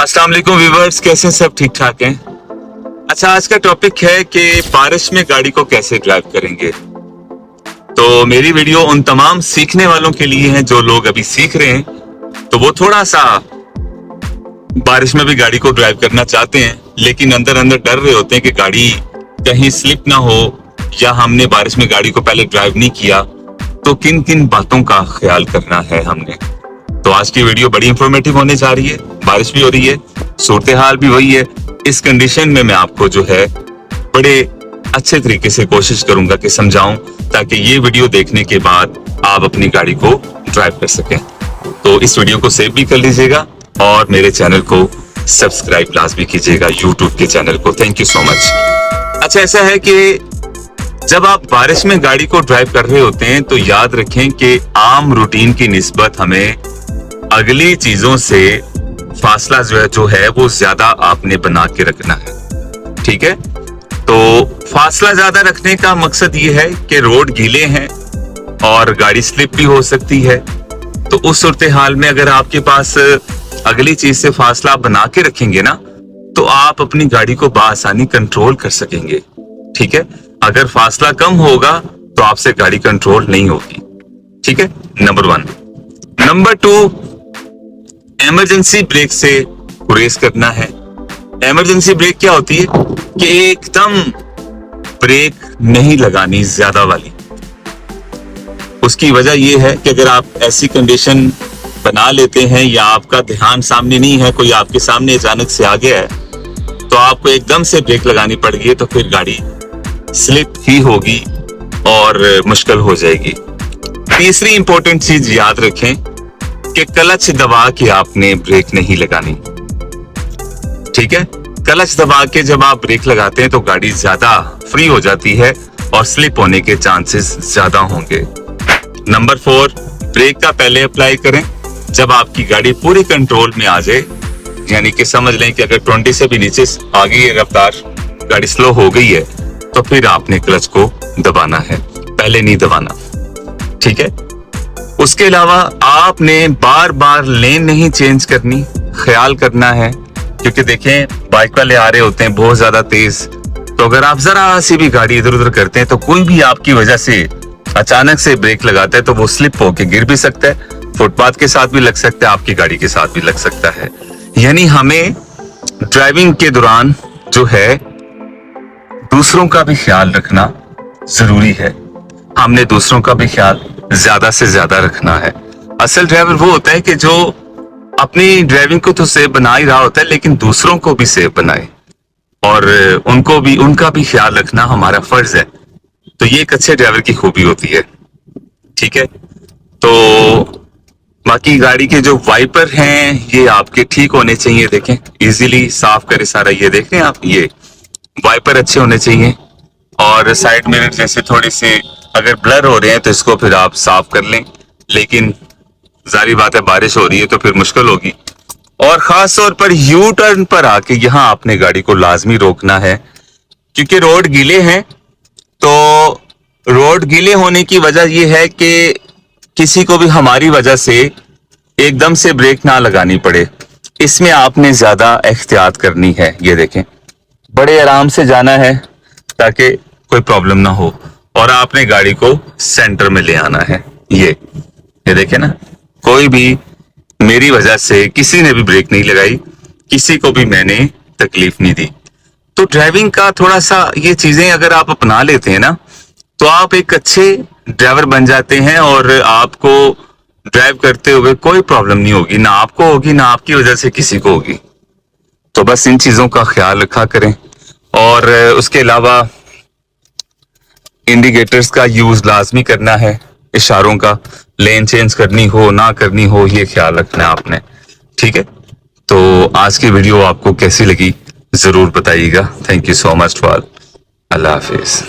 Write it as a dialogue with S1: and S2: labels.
S1: अस्सलाम वालेकुम व्यूअर्स, कैसे हैं? सब ठीक ठाक हैं? अच्छा, आज का टॉपिक है कि बारिश में गाड़ी को कैसे ड्राइव करेंगे। तो मेरी वीडियो उन तमाम सीखने वालों के लिए है जो लोग अभी सीख रहे हैं, तो वो थोड़ा सा बारिश में भी गाड़ी को ड्राइव करना चाहते हैं, लेकिन अंदर अंदर डर रहे होते हैं कि गाड़ी कहीं स्लिप ना हो, या हमने बारिश में गाड़ी को पहले ड्राइव नहीं किया, तो किन किन बातों का ख्याल करना है हमने। तो आज की वीडियो बड़ी इंफॉर्मेटिव होने जा रही है। बारिश भी हो रही है, सूरत हाल भी वही है। इस कंडीशन में मैं आपको जो है बड़े अच्छे तरीके से कोशिश करूंगा कि समझाऊं, ताकि ये वीडियो देखने के बाद आप अपनी गाड़ी को ड्राइव कर सकें। तो इस वीडियो को सेव भी कर लीजिएगा और मेरे चैनल को सब्सक्राइब लाजमी कीजिएगा, यूट्यूब के चैनल को। Thank you so much. अच्छा, ऐसा है कि जब आप बारिश में गाड़ी को ड्राइव कर रहे होते हैं तो याद रखें कि आम रूटीन की निस्बत हमें अगली चीजों से फासला जो है वो ज्यादा आपने बना के रखना है। ठीक है, तो फासला ज्यादा रखने का मकसद ये है कि रोड गीले हैं और गाड़ी स्लिप भी हो सकती है। तो उस सूरत हाल में अगर आपके पास अगली चीज से फासला बना के रखेंगे ना, तो आप अपनी गाड़ी को बआसानी कंट्रोल कर सकेंगे। ठीक है, अगर फासला कम होगा तो आपसे गाड़ी कंट्रोल नहीं होगी। ठीक है, नंबर 1। नंबर 2, इमरजेंसी ब्रेक से गुरेज करना है। इमरजेंसी ब्रेक क्या होती है कि एकदम ब्रेक नहीं लगानी ज्यादा वाली। उसकी वजह यह है कि अगर आप ऐसी कंडीशन बना लेते हैं या आपका ध्यान सामने नहीं है, कोई आपके सामने अचानक से आ गया है, तो आपको एकदम से ब्रेक लगानी पड़ेगी, तो फिर गाड़ी स्लिप ही होगी और मुश्किल हो जाएगी। तीसरी इंपॉर्टेंट चीज याद रखें कि क्लच दबा के आपने ब्रेक नहीं लगानी। ठीक है, क्लच दबा के जब आप ब्रेक लगाते हैं तो गाड़ी ज्यादा फ्री हो जाती है और स्लिप होने के चांसेस ज्यादा होंगे। नंबर 4, ब्रेक का पहले अप्लाई करें जब आपकी गाड़ी पूरी कंट्रोल में आ जाए, यानी कि समझ लें कि अगर 20 से भी नीचे आ गई है रफ्तार, गाड़ी स्लो हो गई है, तो फिर आपने क्लच को दबाना है, पहले नहीं दबाना। ठीक है, उसके अलावा आपने बार बार लेन नहीं चेंज करनी, ख्याल करना है, क्योंकि देखें बाइक वाले आ रहे होते हैं बहुत ज्यादा तेज, तो अगर आप जरा सी भी गाड़ी इधर उधर करते हैं तो कोई भी आपकी वजह से अचानक से ब्रेक लगाता है तो वो स्लिप होके गिर भी सकता है, फुटपाथ के साथ भी लग सकता है, आपकी गाड़ी के साथ भी लग सकता है। यानी हमें ड्राइविंग के दौरान जो है दूसरों का भी ख्याल रखना जरूरी है। हमने दूसरों का भी ख्याल ज्यादा से ज्यादा रखना है। असल ड्राइवर वो होता है कि जो अपनी ड्राइविंग को तो सेफ बना ही रहा होता है, लेकिन दूसरों को भी सेफ बनाए और उनका भी ख्याल रखना हमारा फर्ज है। तो ये एक अच्छे ड्राइवर की खूबी होती है। ठीक है, तो बाकी गाड़ी के जो वाइपर हैं ये आपके ठीक होने चाहिए। देखें इजीली साफ करे सारा, ये देखें आप, ये वाइपर अच्छे होने चाहिए। और साइड मिरर जैसे थोड़े से अगर ब्लर हो रहे हैं तो इसको फिर आप साफ कर लें, लेकिन जारी बात है बारिश हो रही है तो फिर मुश्किल होगी। और खास तौर पर यू टर्न पर आके यहाँ आपने गाड़ी को लाजमी रोकना है, क्योंकि रोड गीले हैं। तो रोड गीले होने की वजह यह है कि किसी को भी हमारी वजह से एकदम से ब्रेक ना लगानी पड़े, इसमें आपने ज्यादा एहतियात करनी है। ये देखें, बड़े आराम से जाना है ताकि कोई प्रॉब्लम ना हो, और आपने गाड़ी को सेंटर में ले आना है। ये देखें ना, कोई भी मेरी वजह से किसी ने भी ब्रेक नहीं लगाई, किसी को भी मैंने तकलीफ नहीं दी। तो ड्राइविंग का थोड़ा सा ये चीजें अगर आप अपना लेते हैं ना, तो आप एक अच्छे ड्राइवर बन जाते हैं और आपको ड्राइव करते हुए कोई प्रॉब्लम नहीं होगी, ना आपको होगी ना आपकी वजह से किसी को होगी। तो बस इन चीजों का ख्याल रखा करें। और उसके अलावा इंडिकेटर्स का यूज लाजमी करना है, इशारों का, लेन चेंज करनी हो ना करनी हो ये ख्याल रखना है आपने। ठीक है, तो आज की वीडियो आपको कैसी लगी जरूर बताइएगा। Thank you so much for. Allah Hafiz.